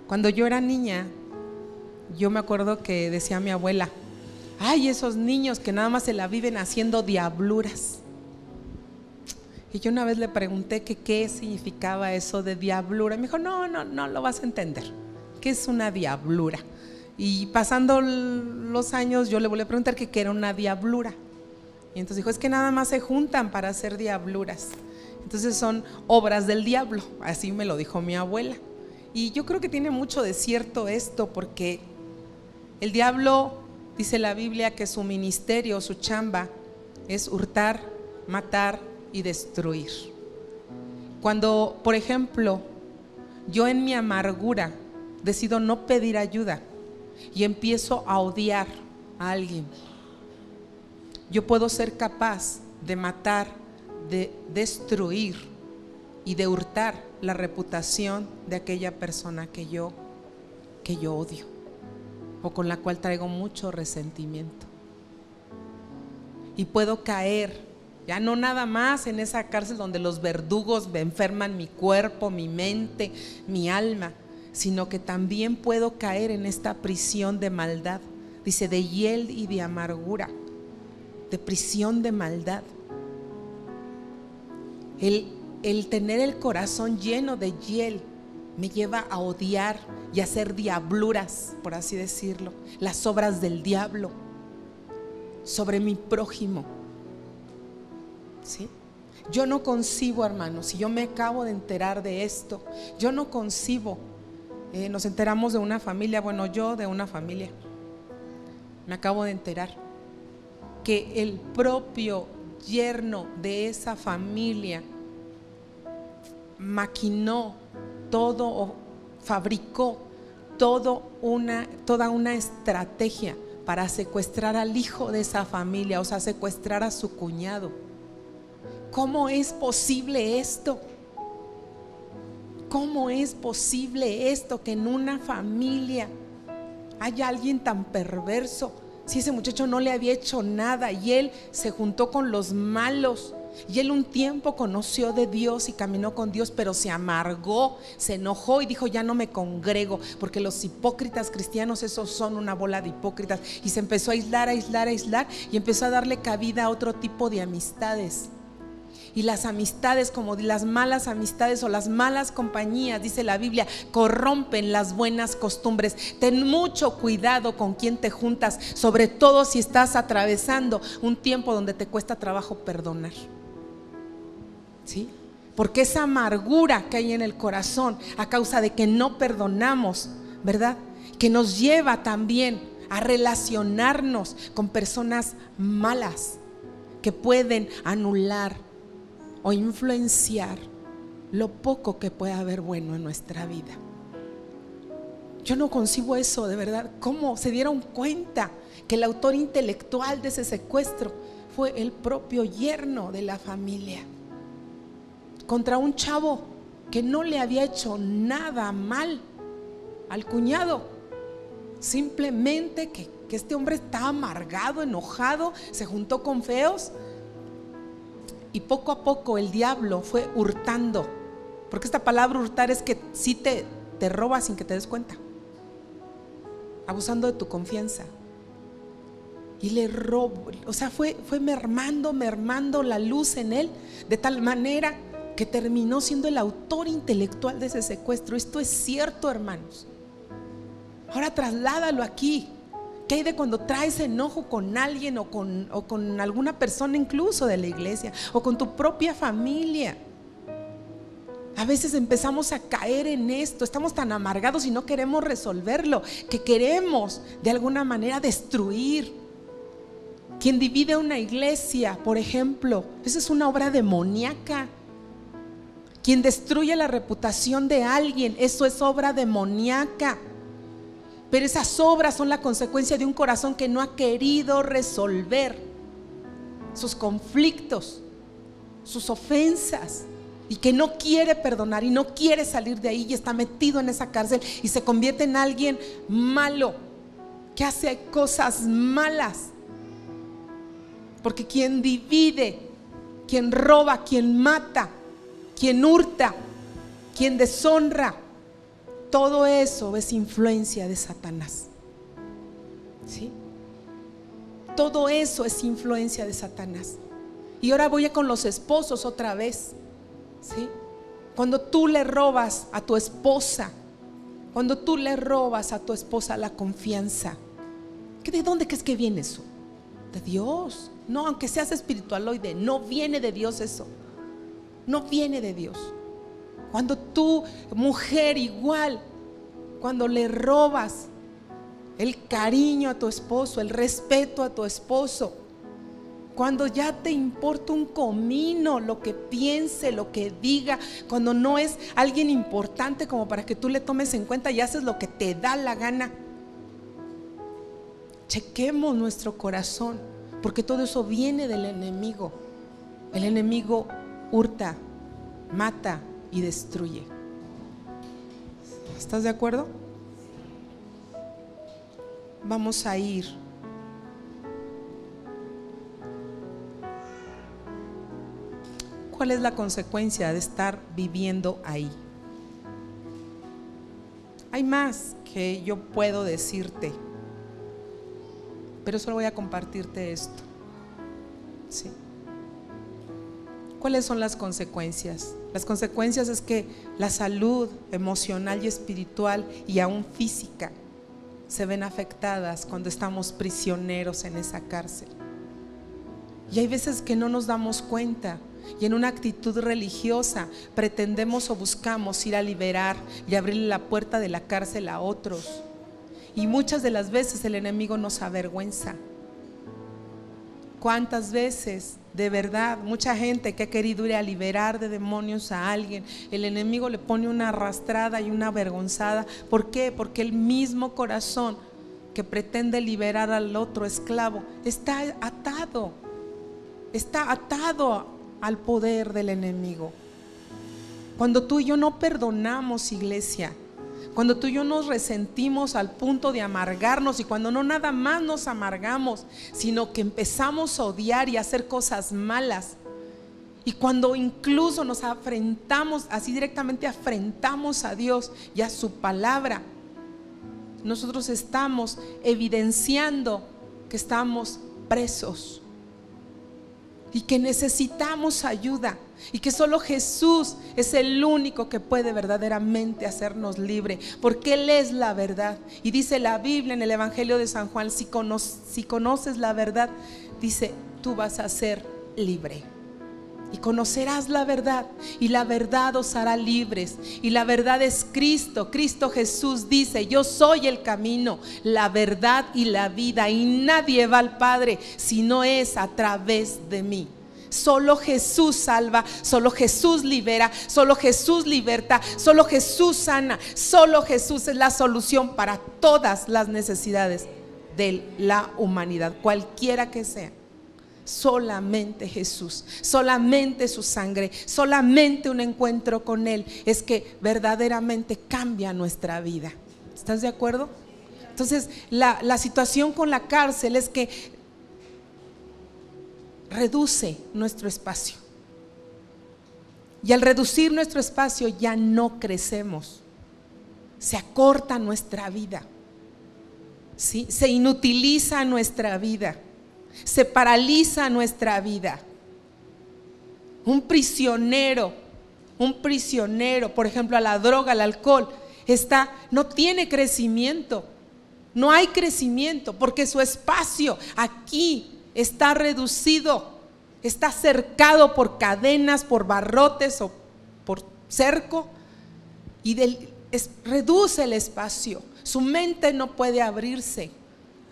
Cuando yo era niña, yo me acuerdo que decía mi abuela: ay, esos niños que nada más se la viven haciendo diabluras. Y yo una vez le pregunté que qué significaba eso de diablura. Y me dijo: no lo vas a entender. ¿Qué es una diablura? Y pasando los años yo le volví a preguntar que qué era una diablura. Y entonces dijo: es que nada más se juntan para hacer diabluras. Entonces son obras del diablo. Así me lo dijo mi abuela. Y yo creo que tiene mucho de cierto esto, porque el diablo, dice la Biblia, que su ministerio, su chamba, es hurtar, matar y destruir. Cuando, por ejemplo, yo en mi amargura decido no pedir ayuda y empiezo a odiar a alguien, yo puedo ser capaz de matar, de destruir y de hurtar la reputación de aquella persona que yo odio o con la cual traigo mucho resentimiento. Y puedo caer ya no nada más en esa cárcel donde los verdugos me enferman mi cuerpo, mi mente, mi alma, sino que también puedo caer en esta prisión de maldad. Dice: de hiel y de amargura, de prisión de maldad. El tener el corazón lleno de hiel me lleva a odiar y a hacer diabluras, por así decirlo, las obras del diablo sobre mi prójimo. ¿Sí? Yo no concibo, hermanos, si yo me acabo de enterar de esto, yo no concibo. Nos enteramos de una familia, bueno, yo de una familia, me acabo de enterar que el propio yerno de esa familia maquinó todo o fabricó toda una estrategia para secuestrar al hijo de esa familia, o sea, secuestrar a su cuñado. ¿Cómo es posible esto? ¿Cómo es posible esto, que en una familia haya alguien tan perverso? Si ese muchacho no le había hecho nada y él se juntó con los malos, y él un tiempo conoció de Dios y caminó con Dios, pero se amargó, se enojó y dijo: ya no me congrego, porque los hipócritas cristianos, esos son una bola de hipócritas. Y se empezó a aislar y empezó a darle cabida a otro tipo de amistades. Y las amistades, como las malas amistades o las malas compañías, dice la Biblia, corrompen las buenas costumbres. Ten mucho cuidado con quién te juntas, sobre todo si estás atravesando un tiempo donde te cuesta trabajo perdonar. ¿Sí? Porque esa amargura que hay en el corazón a causa de que no perdonamos, ¿verdad? Que nos lleva también a relacionarnos con personas malas que pueden anular o influenciar lo poco que pueda haber bueno en nuestra vida. Yo no concibo eso, de verdad. ¿Cómo se dieron cuenta que el autor intelectual de ese secuestro fue el propio yerno de la familia contra un chavo que no le había hecho nada mal al cuñado? Simplemente que este hombre estaba amargado, enojado, se juntó con feos. Y poco a poco el diablo fue hurtando, porque esta palabra hurtar es que sí te roba sin que te des cuenta, abusando de tu confianza. Y le robó, o sea, fue mermando la luz en él, de tal manera que terminó siendo el autor intelectual de ese secuestro. Esto es cierto, hermanos. Ahora trasládalo aquí. ¿Qué hay de cuando traes enojo con alguien o con alguna persona incluso de la iglesia o con tu propia familia? A veces empezamos a caer en esto, estamos tan amargados y no queremos resolverlo, que queremos de alguna manera destruir. Quien divide una iglesia, por ejemplo, esa es una obra demoníaca. Quien destruye la reputación de alguien, eso es obra demoníaca. Pero esas obras son la consecuencia de un corazón que no ha querido resolver sus conflictos, sus ofensas, y que no quiere perdonar y no quiere salir de ahí, y está metido en esa cárcel y se convierte en alguien malo, que hace cosas malas. Porque quien divide, quien roba, quien mata, quien hurta, quien deshonra, todo eso es influencia de Satanás. ¿Sí? Todo eso es influencia de Satanás. Y ahora voy con los esposos otra vez. ¿Sí? Cuando tú le robas a tu esposa, cuando tú le robas a tu esposa la confianza, ¿de dónde crees que viene eso? De Dios. No, aunque seas espiritualoide, no viene de Dios eso. No viene de Dios. Cuando tú, mujer, igual, cuando le robas el cariño a tu esposo, el respeto a tu esposo, cuando ya te importa un comino lo que piense, lo que diga, cuando no es alguien importante como para que tú le tomes en cuenta y haces lo que te da la gana. Chequemos nuestro corazón, porque todo eso viene del enemigo. El enemigo hurta, mata y destruye. ¿Estás de acuerdo? Vamos a ir ¿cuál es la consecuencia de estar viviendo ahí? Hay más que yo puedo decirte, pero solo voy a compartirte esto. ¿Sí? ¿Cuáles son las consecuencias? Las consecuencias es que la salud emocional y espiritual y aún física se ven afectadas cuando estamos prisioneros en esa cárcel. Y hay veces que no nos damos cuenta y en una actitud religiosa pretendemos o buscamos ir a liberar y abrirle la puerta de la cárcel a otros. Y muchas de las veces el enemigo nos avergüenza. ¿Cuántas veces, de verdad, mucha gente que ha querido ir a liberar de demonios a alguien, el enemigo le pone una arrastrada y una avergonzada? ¿Por qué? Porque el mismo corazón que pretende liberar al otro esclavo está atado al poder del enemigo. Cuando tú y yo no perdonamos, iglesia, cuando tú y yo nos resentimos al punto de amargarnos, y cuando no nada más nos amargamos, sino que empezamos a odiar y a hacer cosas malas, y cuando incluso nos afrentamos, así directamente afrentamos a Dios y a su palabra, nosotros estamos evidenciando que estamos presos y que necesitamos ayuda, y que solo Jesús es el único que puede verdaderamente hacernos libre, porque Él es la verdad. Y dice la Biblia en el Evangelio de San Juan, si conoces la verdad, dice, tú vas a ser libre. Y conocerás la verdad, y la verdad os hará libres. Y la verdad es Cristo. Cristo Jesús dice, yo soy el camino, la verdad y la vida, y nadie va al Padre si no es a través de mí. Solo Jesús salva, solo Jesús libera, solo Jesús liberta, solo Jesús sana, solo Jesús es la solución para todas las necesidades de la humanidad, cualquiera que sea. Solamente Jesús, solamente su sangre, solamente un encuentro con Él es que verdaderamente cambia nuestra vida. ¿Estás de acuerdo? Entonces la situación con la cárcel es que reduce nuestro espacio. Y al reducir nuestro espacio ya no crecemos. Se acorta nuestra vida, ¿sí? Se inutiliza nuestra vida, se paraliza nuestra vida. Un prisionero, por ejemplo, a la droga, al alcohol, no tiene crecimiento. No hay crecimiento porque su espacio aquí está reducido, está cercado por cadenas, por barrotes o por cerco, y reduce el espacio. Su mente no puede abrirse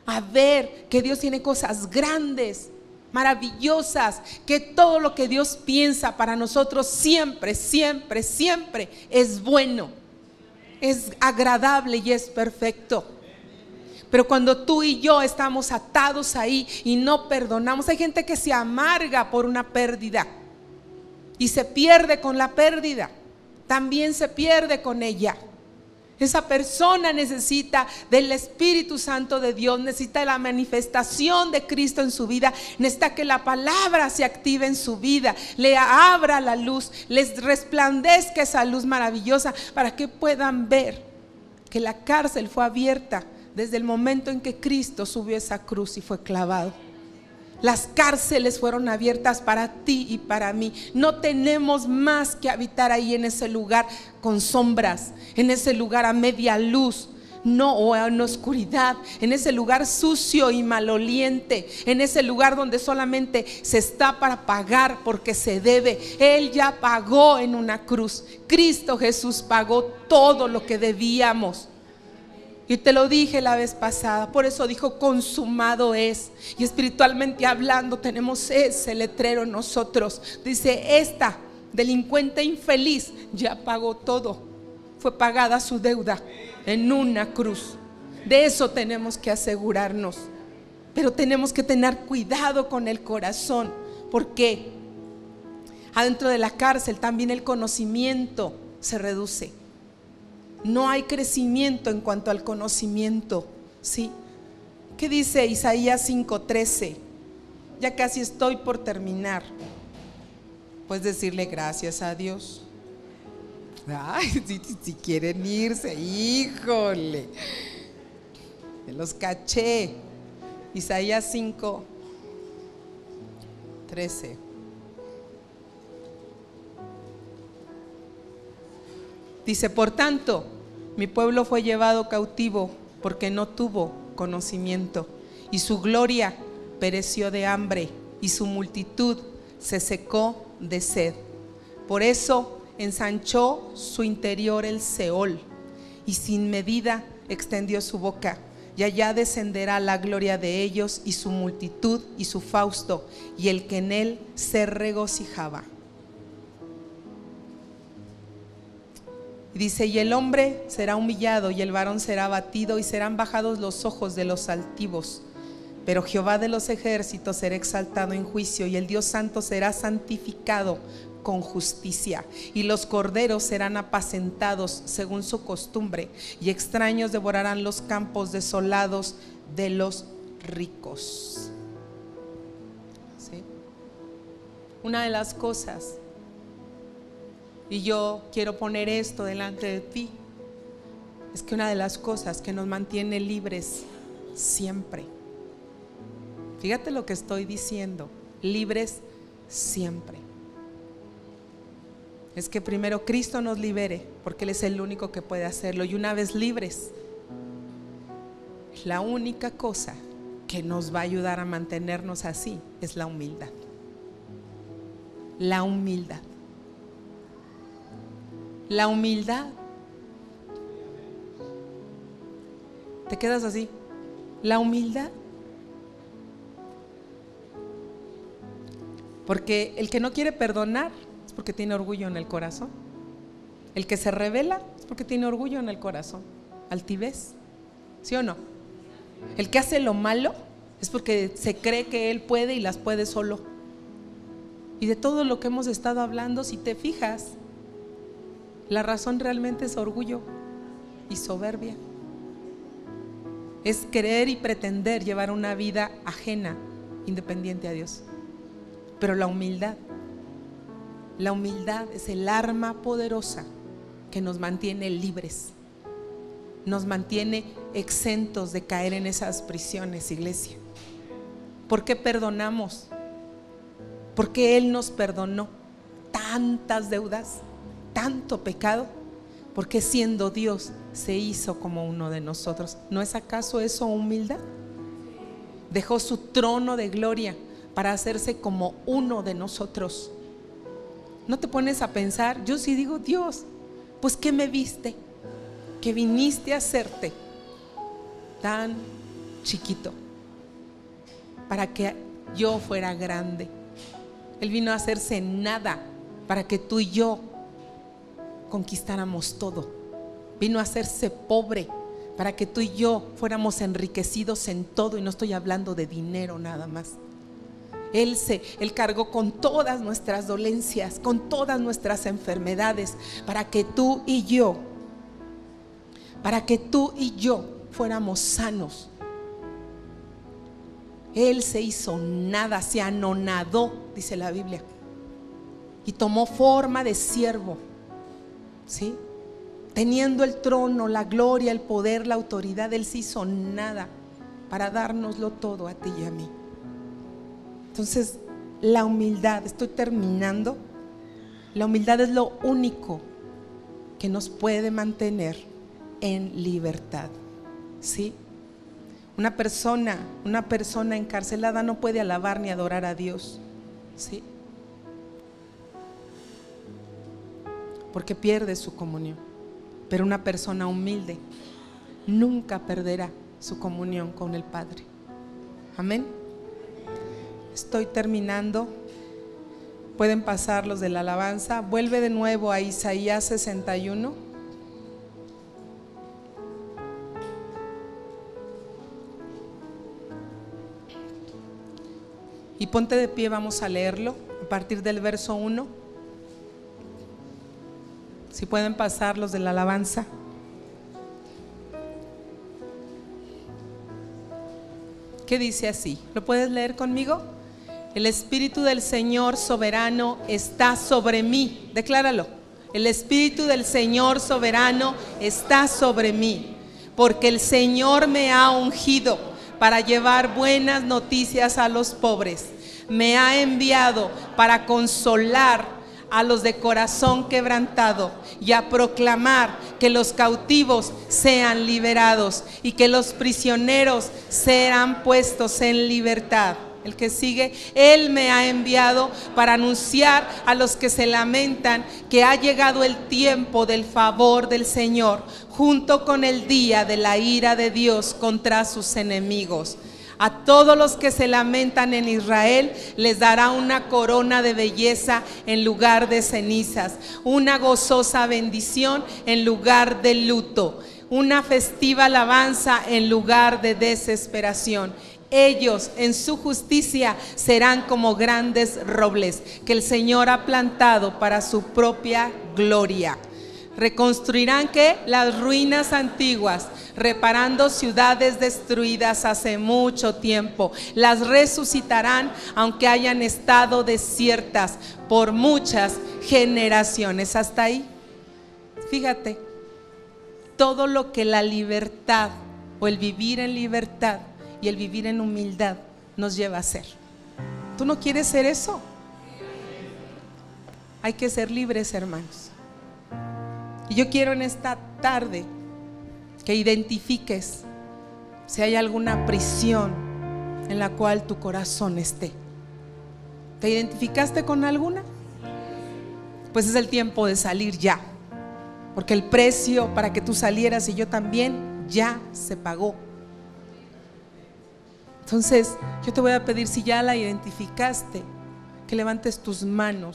a ver que Dios tiene cosas grandes, maravillosas, que todo lo que Dios piensa para nosotros siempre, siempre, siempre es bueno, es agradable y es perfecto. Pero cuando tú y yo estamos atados ahí y no perdonamos, hay gente que se amarga por una pérdida y se pierde con la pérdida, también se pierde con ella. Esa persona necesita del Espíritu Santo de Dios, necesita la manifestación de Cristo en su vida, necesita que la palabra se active en su vida, le abra la luz, les resplandezca esa luz maravillosa para que puedan ver que la cárcel fue abierta desde el momento en que Cristo subió a esa cruz y fue clavado. Las cárceles fueron abiertas para ti y para mí. No tenemos más que habitar ahí en ese lugar con sombras, en ese lugar a media luz, no, o en oscuridad, en ese lugar sucio y maloliente, en ese lugar donde solamente se está para pagar porque se debe. Él ya pagó en una cruz. Cristo Jesús pagó todo lo que debíamos. Y te lo dije la vez pasada, por eso dijo consumado es. Y espiritualmente hablando tenemos ese letrero nosotros. Dice, esta delincuente infeliz ya pagó todo. Fue pagada su deuda en una cruz. De eso tenemos que asegurarnos. Pero tenemos que tener cuidado con el corazón, porque adentro de la cárcel también el conocimiento se reduce. No hay crecimiento en cuanto al conocimiento, ¿sí? ¿Qué dice Isaías 5:13? Ya casi estoy por terminar. Puedes decirle gracias a Dios. Ay, si quieren irse, híjole, me los caché. Isaías 5:13. Dice, por tanto, mi pueblo fue llevado cautivo porque no tuvo conocimiento, y su gloria pereció de hambre, y su multitud se secó de sed. Por eso ensanchó su interior el Seol, y sin medida extendió su boca, y allá descenderá la gloria de ellos, y su multitud, y su fausto, y el que en él se regocijaba. Y dice, y el hombre será humillado y el varón será abatido y serán bajados los ojos de los altivos. Pero Jehová de los ejércitos será exaltado en juicio y el Dios santo será santificado con justicia. Y los corderos serán apacentados según su costumbre y extraños devorarán los campos desolados de los ricos. ¿Sí? Una de las cosas, y yo quiero poner esto delante de ti, es que una de las cosas que nos mantiene libres siempre, fíjate lo que estoy diciendo, libres siempre, es que primero Cristo nos libere, porque Él es el único que puede hacerlo. Y una vez libres, la única cosa que nos va a ayudar a mantenernos así es la humildad. La humildad. La humildad. Te quedas así. La humildad. Porque el que no quiere perdonar es porque tiene orgullo en el corazón. El que se revela es porque tiene orgullo en el corazón. Altivez. ¿Sí o no? El que hace lo malo es porque se cree que él puede y las puede solo. Y de todo lo que hemos estado hablando, si te fijas, la razón realmente es orgullo y soberbia. es querer y pretender llevar una vida ajena, independiente a Dios. Pero la humildad es el arma poderosa que nos mantiene libres, nos mantiene exentos de caer en esas prisiones, iglesia. ¿Por qué perdonamos? Porque Él nos perdonó tantas deudas, tanto pecado, porque siendo Dios se hizo como uno de nosotros. ¿No es acaso eso humildad? Dejó su trono de gloria para hacerse como uno de nosotros. ¿No te pones a pensar? Yo sí digo, Dios, pues ¿qué me viste? Que viniste a hacerte tan chiquito para que yo fuera grande. Él vino a hacerse nada para que tú y yo conquistáramos todo. Vino a hacerse pobre para que tú y yo fuéramos enriquecidos en todo, y no estoy hablando de dinero nada más. Él cargó con todas nuestras dolencias, con todas nuestras enfermedades, para que tú y yo fuéramos sanos. Él se hizo nada, se anonadó, dice la Biblia, y tomó forma de siervo, ¿sí? Teniendo el trono, la gloria, el poder, la autoridad, Él se hizo nada para dárnoslo todo a ti y a mí. Entonces, la humildad, estoy terminando, la humildad es lo único que nos puede mantener en libertad, ¿sí? Una persona encarcelada no puede alabar ni adorar a Dios, ¿sí? Porque pierde su comunión. Pero una persona humilde nunca perderá su comunión con el Padre. Amén. Estoy terminando. Pueden pasar los de la alabanza. Vuelve de nuevo a Isaías 61. Y ponte de pie, vamos a leerlo a partir del verso 1. Si pueden pasar los de la alabanza. ¿Qué dice así? ¿Lo puedes leer conmigo? El Espíritu del Señor soberano está sobre mí. Decláralo. El Espíritu del Señor soberano está sobre mí, porque el Señor me ha ungido para llevar buenas noticias a los pobres. Me ha enviado para consolar a los de corazón quebrantado y a proclamar que los cautivos sean liberados y que los prisioneros serán puestos en libertad. El que sigue, Él me ha enviado para anunciar a los que se lamentan que ha llegado el tiempo del favor del Señor, junto con el día de la ira de Dios contra sus enemigos. A todos los que se lamentan en Israel les dará una corona de belleza en lugar de cenizas, una gozosa bendición en lugar de luto, una festiva alabanza en lugar de desesperación. Ellos en su justicia serán como grandes robles que el Señor ha plantado para su propia gloria. Reconstruirán ¿qué? Las ruinas antiguas, reparando ciudades destruidas hace mucho tiempo. Las resucitarán aunque hayan estado desiertas por muchas generaciones. Hasta ahí, fíjate, todo lo que la libertad o el vivir en libertad y el vivir en humildad nos lleva a hacer. ¿Tú no quieres ser eso? Hay que ser libres, hermanos. Y yo quiero en esta tarde que identifiques si hay alguna prisión en la cual tu corazón esté. ¿Te identificaste con alguna? Pues es el tiempo de salir ya, porque el precio para que tú salieras y yo también ya se pagó. Entonces yo te voy a pedir, si ya la identificaste, que levantes tus manos.